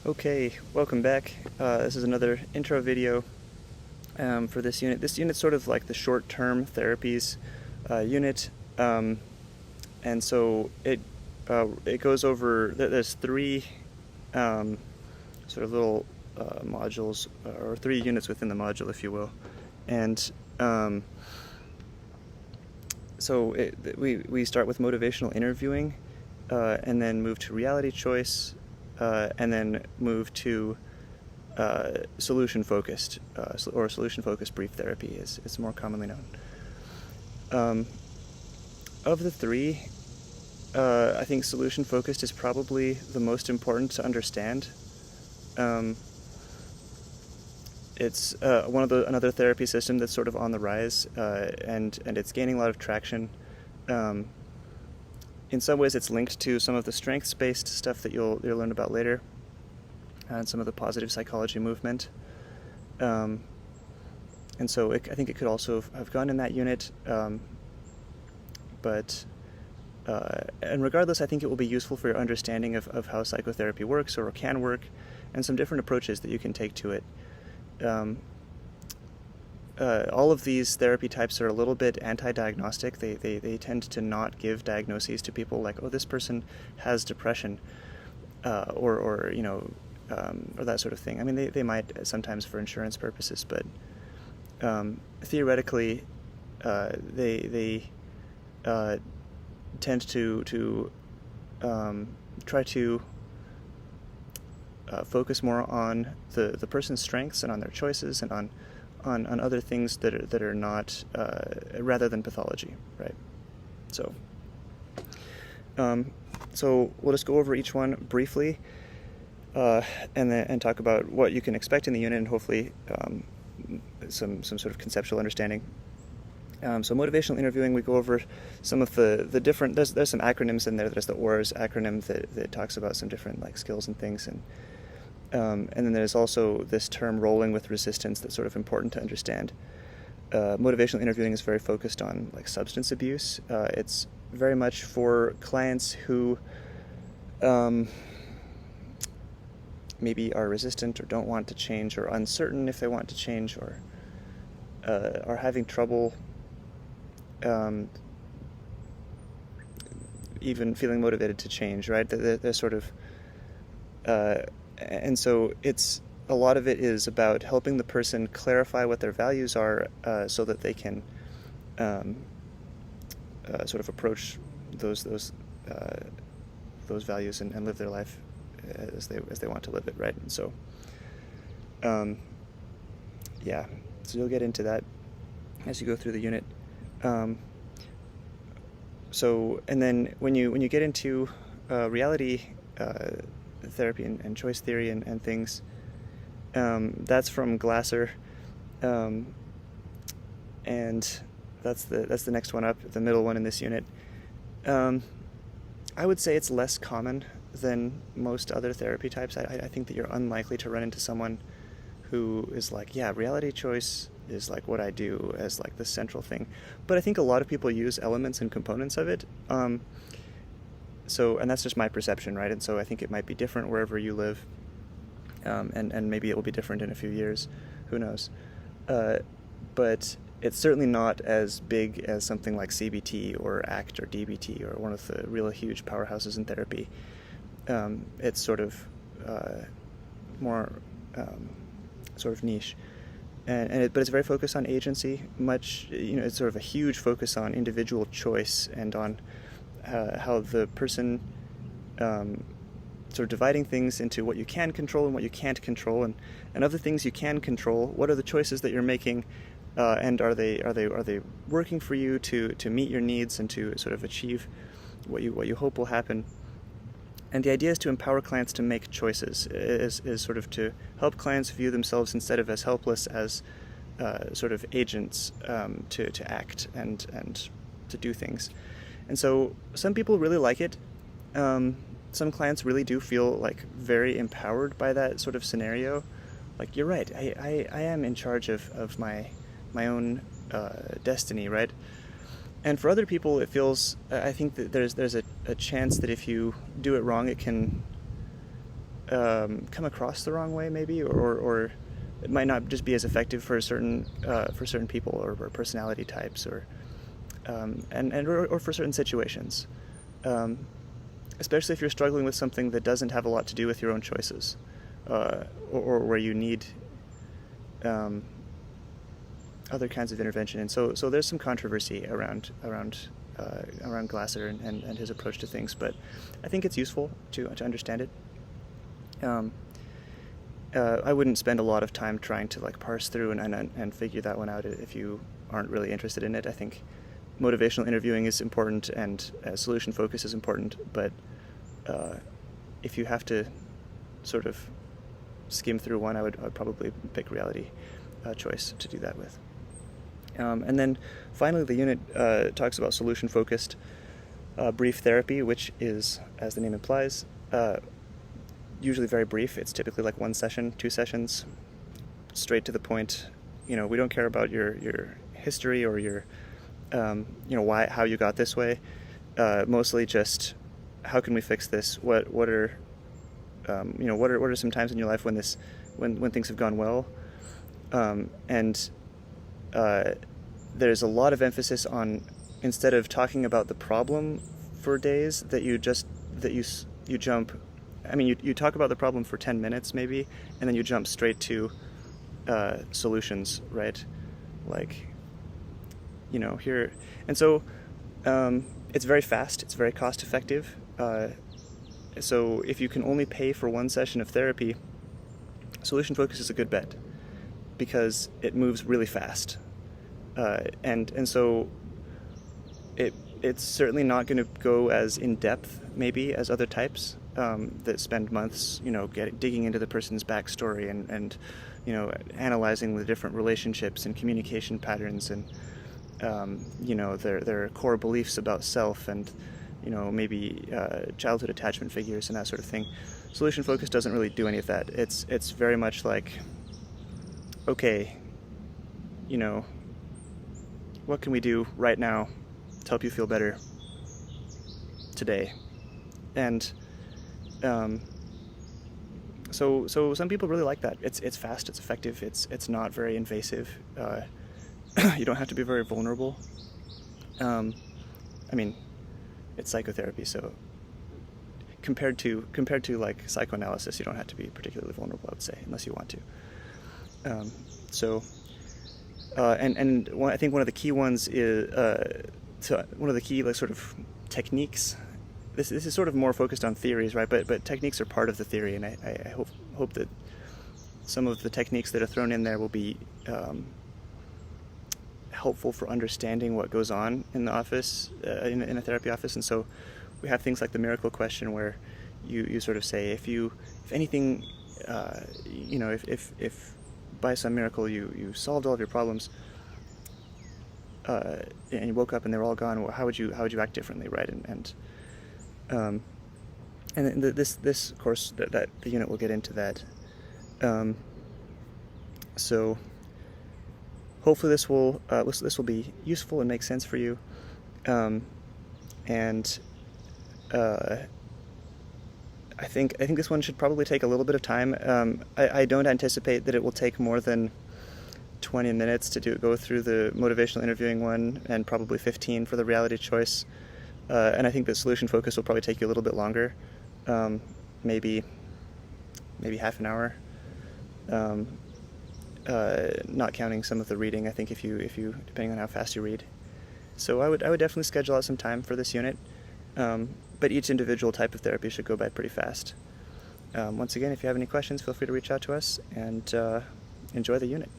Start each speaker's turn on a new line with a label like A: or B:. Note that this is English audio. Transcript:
A: Okay, welcome back. This is another intro video for this unit. This unit's sort of like the short-term therapies unit, and so it goes over. There's three sort of little modules, or three units within the module, if you will, and we start with motivational interviewing, and then move to reality choice. And then move to solution-focused, or solution-focused brief therapy is more commonly known. Of the three, I think solution-focused is probably the most important to understand. It's another therapy system that's sort of on the rise, and it's gaining a lot of traction. In some ways, it's linked to some of the strengths-based stuff that you'll learn about later, and some of the positive psychology movement. And so I think it could also have gone in that unit. And regardless, I think it will be useful for your understanding of how psychotherapy works or can work, and some different approaches that you can take to it. All of these therapy types are a little bit anti-diagnostic. They tend to not give diagnoses to people like, oh, this person has depression, or that sort of thing. I mean, they might sometimes for insurance purposes, but theoretically, they tend to try to focus more on the person's strengths and on their choices and on other things that are not, rather than pathology, right? So we'll just go over each one briefly, and talk about what you can expect in the unit, and hopefully some sort of conceptual understanding. So motivational interviewing, we go over some of the different. There's some acronyms in there. There's the ORS acronym that talks about some different like skills and things, and then there's also this term rolling with resistance that's sort of important to understand. Motivational interviewing is very focused on like substance abuse. It's very much for clients who maybe are resistant or don't want to change, or uncertain if they want to change, or are having trouble even feeling motivated to change, right? They're sort of and so a lot of it is about helping the person clarify what their values are, so that they can sort of approach those values and live their life as they want to live it, right? And so so you'll get into that as you go through the unit. And then when you get into reality therapy and choice theory and things, that's from Glasser, and that's the next one up, the middle one in this unit. I would say it's less common than most other therapy types. I think that you're unlikely to run into someone who is like, yeah, reality choice is like what I do as like the central thing. But I think a lot of people use elements and components of it. And that's just my perception, right? And so I think it might be different wherever you live, and maybe it will be different in a few years. Who knows? But it's certainly not as big as something like CBT or ACT or DBT or one of the real huge powerhouses in therapy. It's sort of more sort of niche. But it's very focused on agency. It's sort of a huge focus on individual choice and on how the person sort of dividing things into what you can control and what you can't control, and of the things you can control, what are the choices that you're making, and are they working for you to meet your needs and to sort of achieve what you hope will happen. And the idea is to empower clients to make choices, is sort of to help clients view themselves instead of as helpless as sort of agents to act and to do things. And so some people really like it. Some clients really do feel like very empowered by that sort of scenario. Like, you're right, I am in charge of my own destiny, right? And for other people, it feels, I think that there's a chance that if you do it wrong, it can come across the wrong way, maybe, or it might not just be as effective for certain people or personality types, or for certain situations, especially if you're struggling with something that doesn't have a lot to do with your own choices, or where you need other kinds of intervention. And so there's some controversy around Glasser and his approach to things, but I think it's useful to understand it. I wouldn't spend a lot of time trying to like parse through and figure that one out if you aren't really interested in it. I think motivational interviewing is important, and solution focus is important, but if you have to sort of skim through one, I would probably pick reality choice to do that with. And then finally, the unit talks about solution-focused brief therapy, which is, as the name implies, usually very brief. It's typically like 1 session, 2 sessions, straight to the point. We don't care about your history or your, how you got this way. Mostly just, how can we fix this? What are some times in your life when things have gone well? There's a lot of emphasis on, instead of talking about the problem for days, that you jump. I mean, you talk about the problem for 10 minutes maybe, and then you jump straight to solutions, right? Like, here. And so it's very fast, it's very cost effective. So if you can only pay for 1 session of therapy, solution focus is a good bet, because it moves really fast. And so it's certainly not going to go as in depth maybe as other types that spend months digging into the person's backstory and analyzing the different relationships and communication patterns and their core beliefs about self and maybe childhood attachment figures and that sort of thing. Solution focus doesn't really do any of that. It's very much like, okay, what can we do right now to help you feel better today? And so some people really like that. It's fast, it's effective, it's not very invasive. You don't have to be very vulnerable. I mean, it's psychotherapy, so compared to like psychoanalysis, you don't have to be particularly vulnerable, I would say, unless you want to. I think one of the key ones is one of the key like sort of techniques. This is sort of more focused on theories, right? But techniques are part of the theory, and I hope that some of the techniques that are thrown in there will be helpful for understanding what goes on in the office, in a therapy office. And so we have things like the miracle question, where you sort of say, if anything, if by some miracle you solved all of your problems, and you woke up and they were all gone, well, how would you act differently, right? And this course, that the unit will get into that. So hopefully this will be useful and make sense for you. I think this one should probably take a little bit of time. I don't anticipate that it will take more than 20 minutes to go through the motivational interviewing one, and probably 15 for the reality choice. And I think the solution focus will probably take you a little bit longer, maybe half an hour. Not counting some of the reading, I think, if you depending on how fast you read. So I would definitely schedule out some time for this unit. But each individual type of therapy should go by pretty fast. Once again, if you have any questions, feel free to reach out to us, and enjoy the unit.